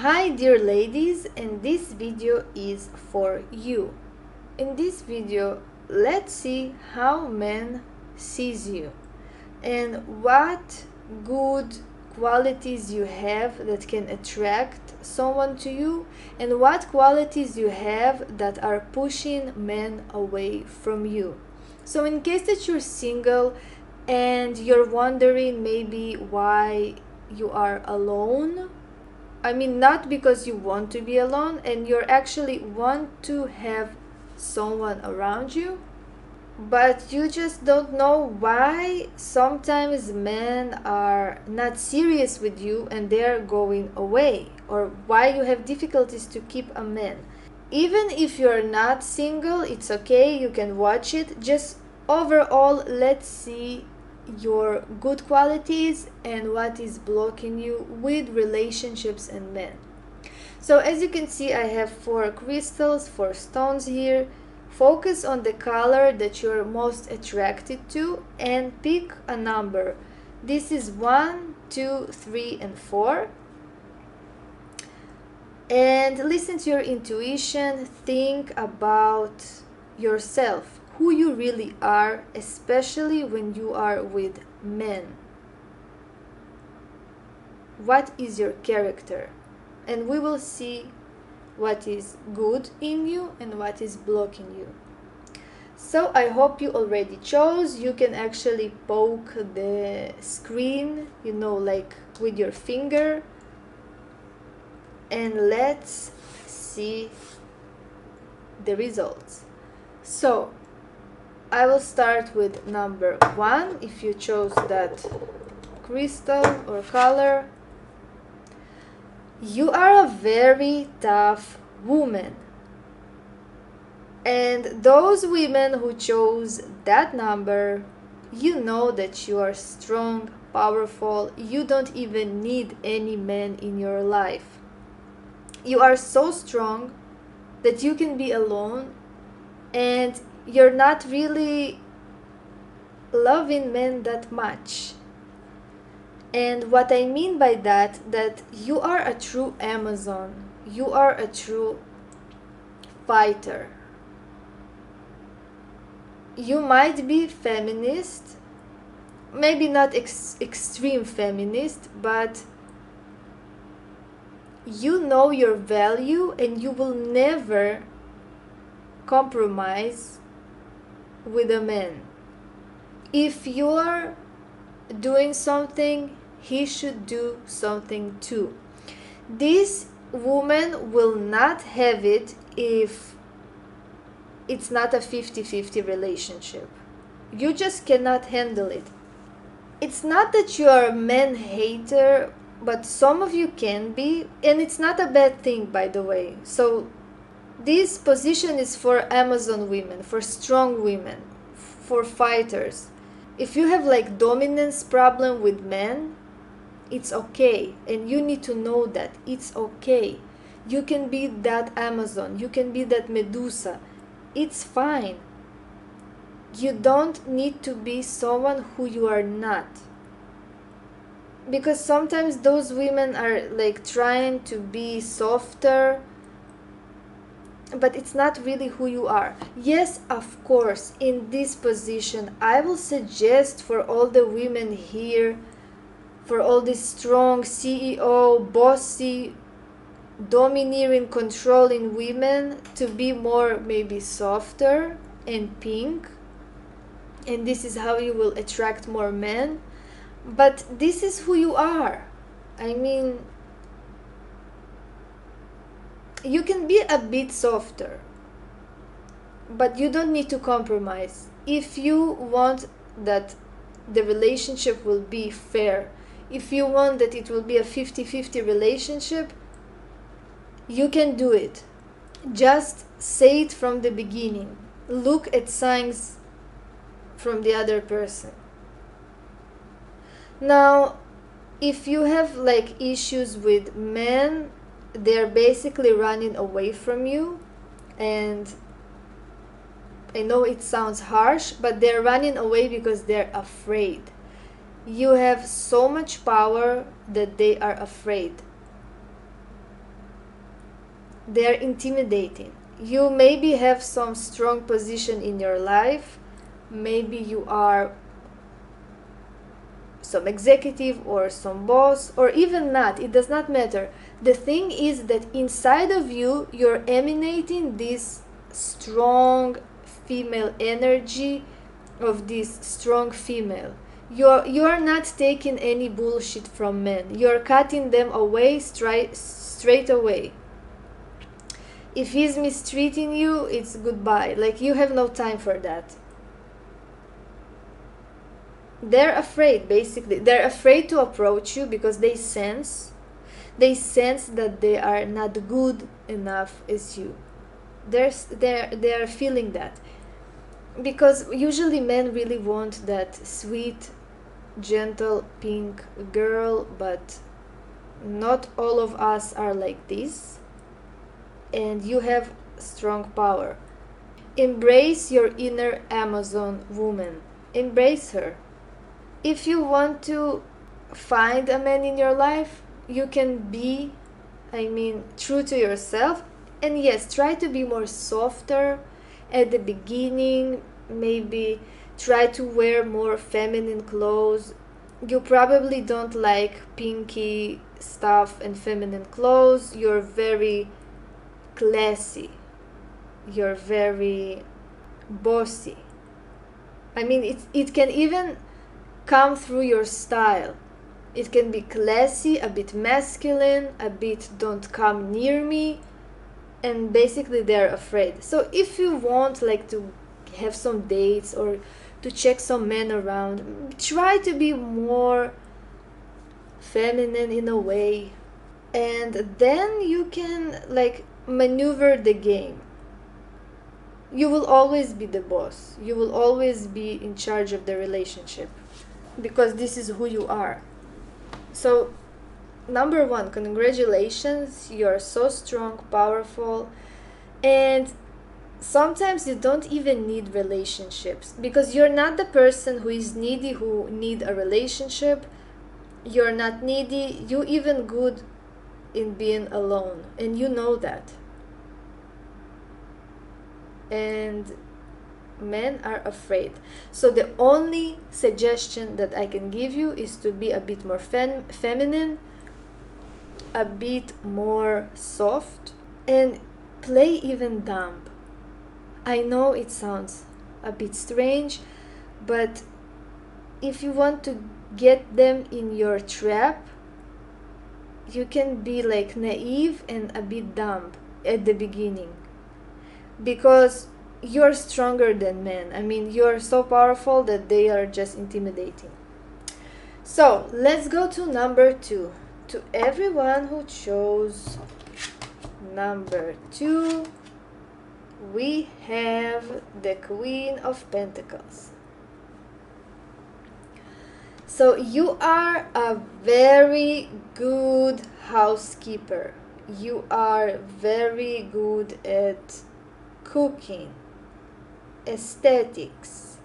Hi dear ladies, and this video is for you. In this video, let's see how men sees you and what good qualities you have that can attract someone to you, and what qualities you have that are pushing men away from you. So in case that you're single and you're wondering maybe why you are alone, I mean, not because you want to be alone and you actually want to have someone around you, but you just don't know why sometimes men are not serious with you and they're going away, or why you have difficulties to keep a man. Even if you're not single, it's okay, you can watch it. Just overall, let's see your good qualities and what is blocking you with relationships and men. So as you can see, I have 4 crystals, 4 stones here. Focus on the color that you're most attracted to and pick a number. This is 1, 2, 3, and 4. And listen to your intuition. Think about yourself, who you really are, especially when you are with men. What is your character? And we will see what is good in you and what is blocking you. So I hope you already chose. You can actually poke the screen, like with your finger. And let's see the results. So I will start with number 1. If you chose that crystal or color, you are a very tough woman. And those women who chose that number, you know that you are strong, powerful. You don't even need any man in your life. You are so strong that you can be alone, and you're not really loving men that much. And what I mean by that you are a true Amazon. You are a true fighter. You might be feminist, maybe not extreme feminist, but you know your value and you will never compromise with a man. If you are doing something, he should do something too. This woman will not have it if it's not a 50-50 relationship. You just cannot handle it. It's not that you are a man hater, but some of you can be, and it's not a bad thing, by the way. So this position is for Amazon women, for strong women, for fighters. If you have like dominance problem with men, it's okay, and you need to know that it's okay. You can be that Amazon, you can be that Medusa. It's fine. You don't need to be someone who you are not. Because sometimes those women are like trying to be softer, but it's not really who you are. Yes, of course, in this position, I will suggest for all the women here, for all these strong CEO, bossy, domineering, controlling women, to be more maybe softer and pink. And this is how you will attract more men. But this is who you are. I mean, you can be a bit softer, but you don't need to compromise. If you want that the relationship will be fair, if you want that it will be a 50-50 relationship, you can do it. Just say it from the beginning. Look at signs from the other person. Now, if you have like issues with men, they're basically running away from you, and I know it sounds harsh, but they're running away because they're afraid. You have so much power that they are afraid. They're intimidating. You maybe have some strong position in your life. Maybe you are some executive or some boss, or even not. It does not matter. The thing is that inside of you, you're emanating this strong female energy of this strong female. You're not taking any bullshit from men. You're cutting them away straight away. If he's mistreating you, it's goodbye. Like, you have no time for that. They're afraid, basically. They're afraid to approach you because they sense that they are not good enough as you. They are feeling that. Because usually men really want that sweet, gentle, pink girl, but not all of us are like this. And you have strong power. Embrace your inner Amazon woman. Embrace her. If you want to find a man in your life, you can be, true to yourself. And yes, try to be more softer at the beginning. Maybe try to wear more feminine clothes. You probably don't like pinky stuff and feminine clothes. You're very classy. You're very bossy. It can even come through your style. It can be classy, a bit masculine, a bit don't come near me, and basically they're afraid. So if you want to have some dates or to check some men around, try to be more feminine in a way, and then you can maneuver the game. You will always be the boss. You will always be in charge of the relationship, because this is who you are. So, number one, congratulations. You're so strong, powerful, and sometimes you don't even need relationships, because you're not the person who is needy, who need a relationship. You're not needy. You even good in being alone, and you know that. And men are afraid. So the only suggestion that I can give you is to be a bit more feminine, a bit more soft, and play even dumb. I know it sounds a bit strange, but if you want to get them in your trap, you can be naive and a bit dumb at the beginning, because you're stronger than men. You're so powerful that they are just intimidating. So let's go to number 2. To everyone who chose number 2, we have the Queen of Pentacles. So you are a very good housekeeper. You are very good at cooking, aesthetics,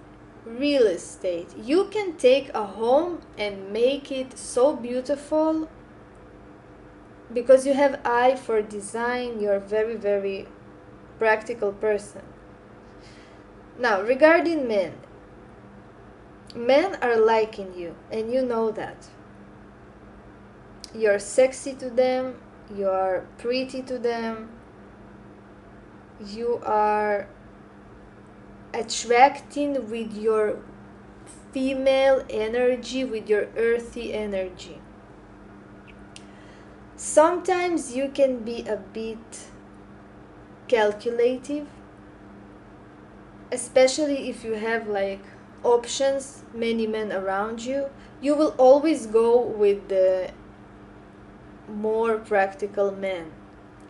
real estate. You can take a home and make it so beautiful because you have eye for design. You're a very, very practical person. Now, regarding men are liking you, and you know that. You're sexy to them, you're pretty to them, you are attracting with your female energy, with your earthy energy. Sometimes you can be a bit calculative, especially if you have options, many men around you. You will always go with the more practical men,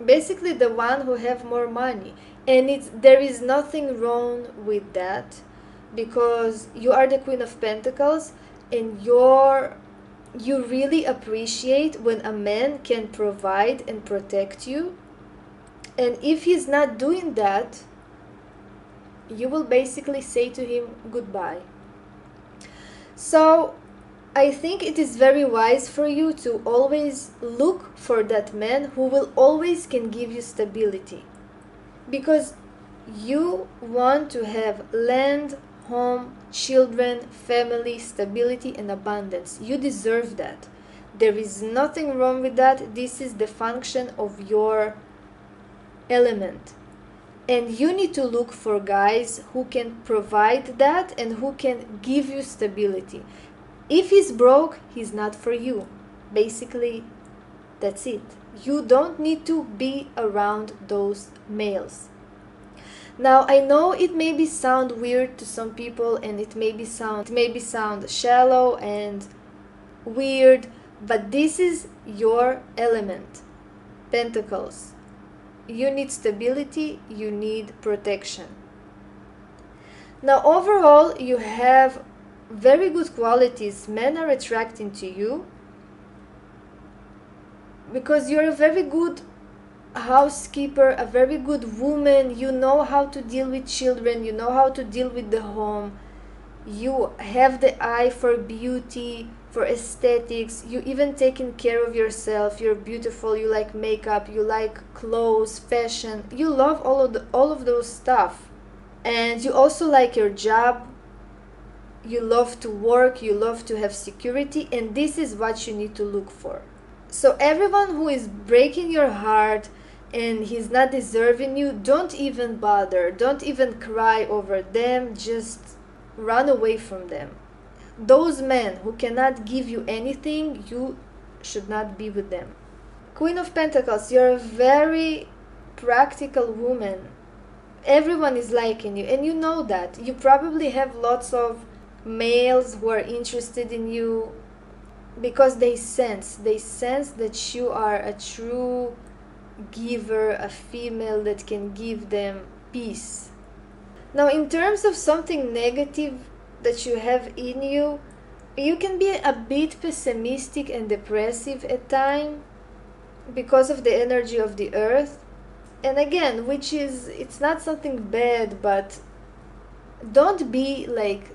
basically the one who have more money, and there is nothing wrong with that, because you are the Queen of Pentacles, and you really appreciate when a man can provide and protect you. And if he's not doing that, you will basically say to him goodbye. So I think it is very wise for you to always look for that man who will always can give you stability, because you want to have land, home, children, family, stability, and abundance. You deserve that. There is nothing wrong with that. This is the function of your element. And you need to look for guys who can provide that and who can give you stability. If he's broke, he's not for you. Basically, that's it. You don't need to be around those males. Now, I know it maybe sound weird to some people, and it maybe sound shallow and weird, but this is your element. Pentacles. You need stability, you need protection. Now, overall, you have very good qualities. Men are attracting to you because you're a very good housekeeper, a very good woman. You know how to deal with children, you know how to deal with the home, you have the eye for beauty, for aesthetics, you even taking care of yourself, you're beautiful, you like makeup, you like clothes, fashion, you love all of those stuff. And you also like your job, you love to work, you love to have security, and this is what you need to look for. So everyone who is breaking your heart and he's not deserving you, don't even bother, don't even cry over them, just run away from them. Those men who cannot give you anything, you should not be with them. Queen of Pentacles, you're a very practical woman. Everyone is liking you, and you know that. You probably have lots of males who are interested in you because they sense that you are a true giver, a female that can give them peace. Now, in terms of something negative that you have in you, you can be a bit pessimistic and depressive at times because of the energy of the earth. And again, it's not something bad, but don't be like,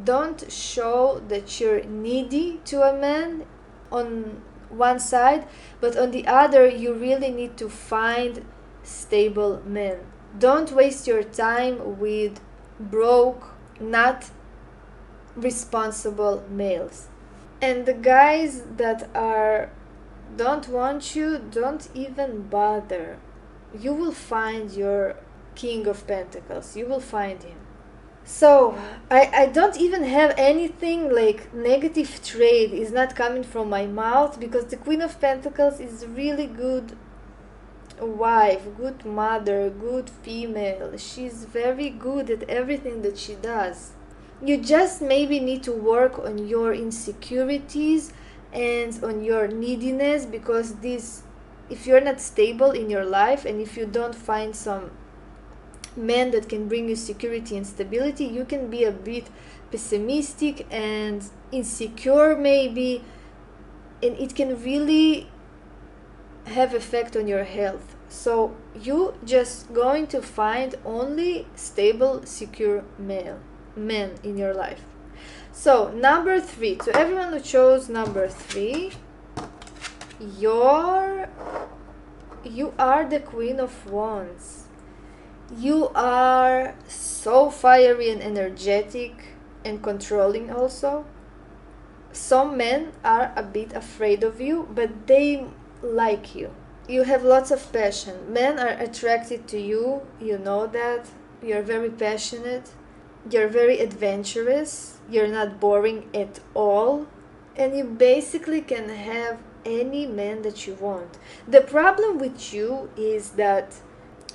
don't show that you're needy to a man on one side, but on the other, you really need to find stable men. Don't waste your time with broke, not responsible males. And the guys that don't want you, don't even bother. You will find your King of Pentacles. You will find him. So I don't even have anything like negative trait is not coming from my mouth, because the Queen of Pentacles is really good wife, good mother, good female. She's very good at everything that she does. You just maybe need to work on your insecurities and on your neediness, because if you're not stable in your life and if you don't find some men that can bring you security and stability, you can be a bit pessimistic and insecure maybe, and it can really have effect on your health. So you just going to find only stable, secure men in your life. So number 3, to everyone who chose number 3, you are the Queen of Wands. You are so fiery and energetic and controlling also. Some men are a bit afraid of you, but they like you. You have lots of passion. Men are attracted to you, you know that. You're very passionate. You're very adventurous. You're not boring at all. And you basically can have any man that you want. The problem with you is that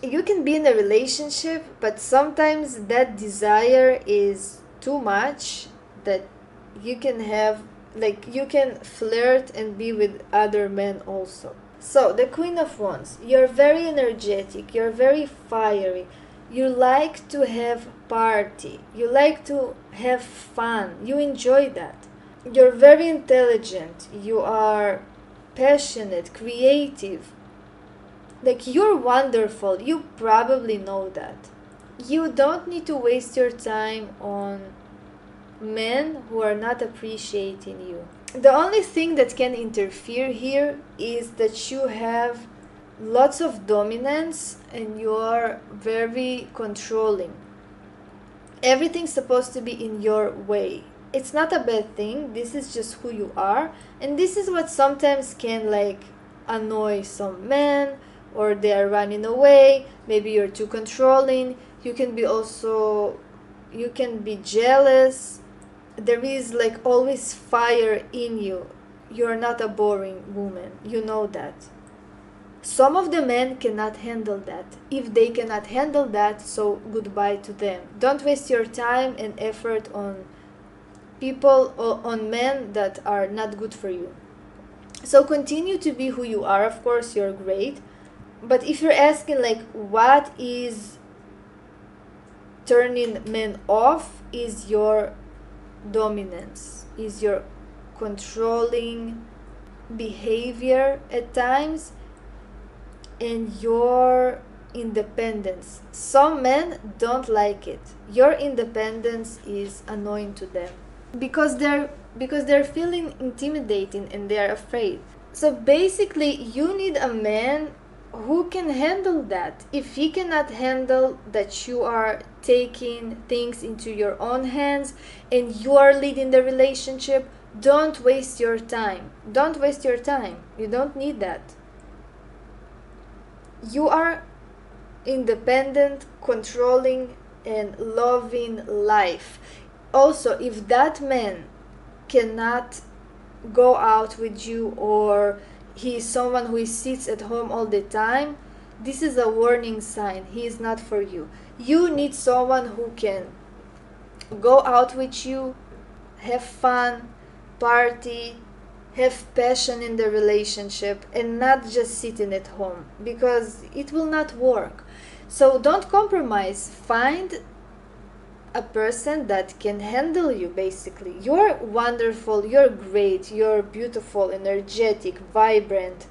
you can be in a relationship, but sometimes that desire is too much, that you can have, like, you can flirt and be with other men also. So the Queen of Wands, you're very energetic, you're very fiery, you like to have party, you like to have fun, you enjoy that. You're very intelligent, you are passionate, creative. Like, you're wonderful, you probably know that. You don't need to waste your time on men who are not appreciating you. The only thing that can interfere here is that you have lots of dominance and you are very controlling. Everything's supposed to be in your way. It's not a bad thing, this is just who you are, and this is what sometimes can like annoy some men, or they are running away. Maybe you're too controlling. You can be jealous. There is like always fire in you. You're not a boring woman, you know that. Some of the men cannot handle that. If they cannot handle that, so goodbye to them. Don't waste your time and effort on people or on men that are not good for you. So continue to be who you are. Of course, you're great. But if you're asking like what is turning men off, is your dominance, is your controlling behavior at times, and your independence. Some men don't like it. Your independence is annoying to them because they're feeling intimidating and they're afraid. So basically you need a man who can handle that. If he cannot handle that you are taking things into your own hands and you are leading the relationship, don't waste your time. Don't waste your time. You don't need that. You are independent, controlling, and loving life. Also, if that man cannot go out with you, or he is someone who sits at home all the time, this is a warning sign. He is not for you. You need someone who can go out with you, have fun, party, have passion in the relationship, and not just sitting at home, because it will not work. So don't compromise. Find a person that can handle you. Basically, you're wonderful, you're great, you're beautiful, energetic, vibrant,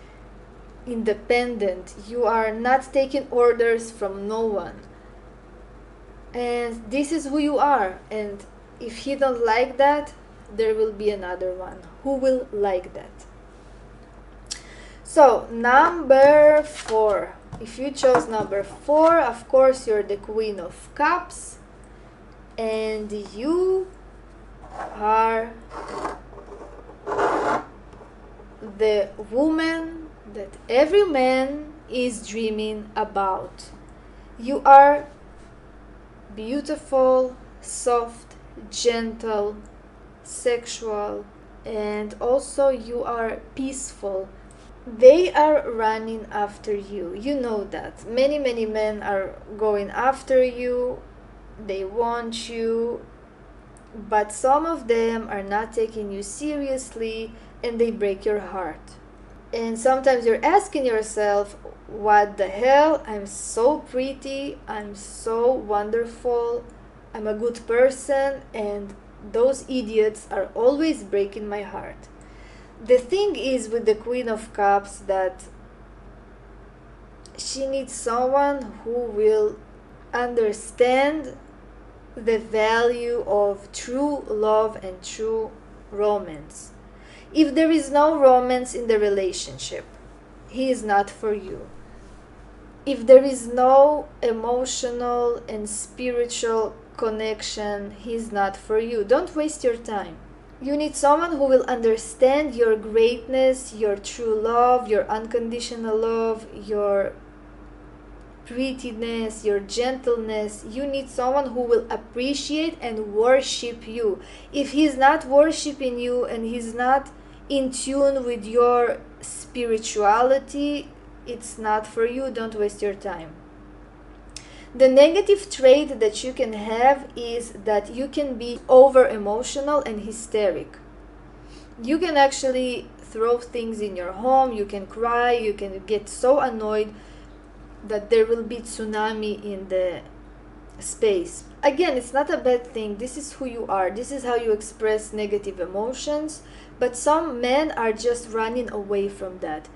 independent. You are not taking orders from no one, and this is who you are. And if he don't like that, there will be another one who will like that. So number 4, if you chose number 4, of course you're the Queen of Cups, and you are the woman that every man is dreaming about. You are beautiful, soft, gentle, sexual, and also you are peaceful. They are running after you. You know that. Many men are going after you. They want you, but some of them are not taking you seriously and they break your heart. And sometimes you're asking yourself, what the hell? I'm so pretty, I'm so wonderful, I'm a good person, and those idiots are always breaking my heart. The thing is with the Queen of Cups that she needs someone who will understand the value of true love and true romance. If there is no romance in the relationship, he is not for you. If there is no emotional and spiritual connection, he is not for you. Don't waste your time. You need someone who will understand your greatness, your true love, your unconditional love, your prettiness, your gentleness. You need someone who will appreciate and worship you. If he's not worshiping you and he's not in tune with your spirituality, it's not for you. Don't waste your time. The negative trait that you can have is that you can be over emotional and hysteric. You can actually throw things in your home, you can cry, you can get so annoyed that there will be tsunami in the space. Again, it's not a bad thing. This is who you are. This is how you express negative emotions. But some men are just running away from that.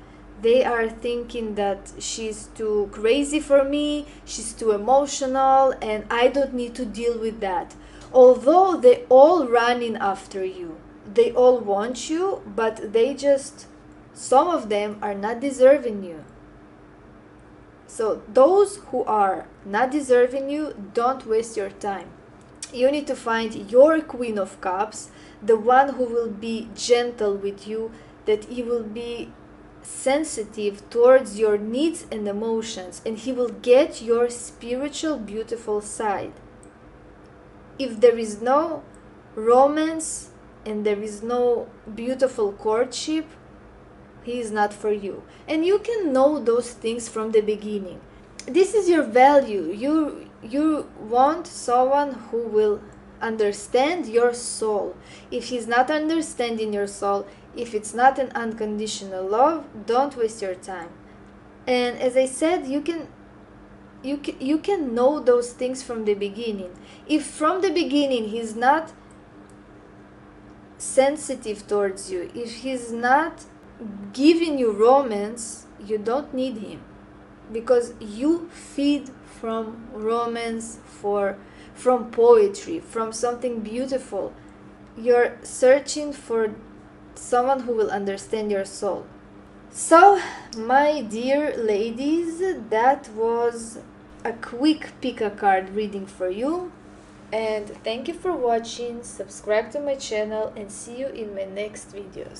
They are thinking that she's too crazy for me, she's too emotional, and I don't need to deal with that. Although they all running after you, they all want you, but some of them are not deserving you. So those who are not deserving you, don't waste your time. You need to find your Queen of Cups, the one who will be gentle with you, that he will be sensitive towards your needs and emotions, and he will get your spiritual, beautiful side. If there is no romance and there is no beautiful courtship, he is not for you. And you can know those things from the beginning. This is your value. You want someone who will understand your soul. If he's not understanding your soul, if it's not an unconditional love, don't waste your time. And as I said, you can know those things from the beginning. If from the beginning he's not sensitive towards you, if he's not giving you romance, you don't need him, because you feed from romance, from poetry, from something beautiful. You're searching for someone who will understand your soul. So, my dear ladies, that was a quick pick-a-card reading for you. And thank you for watching. Subscribe to my channel and see you in my next videos.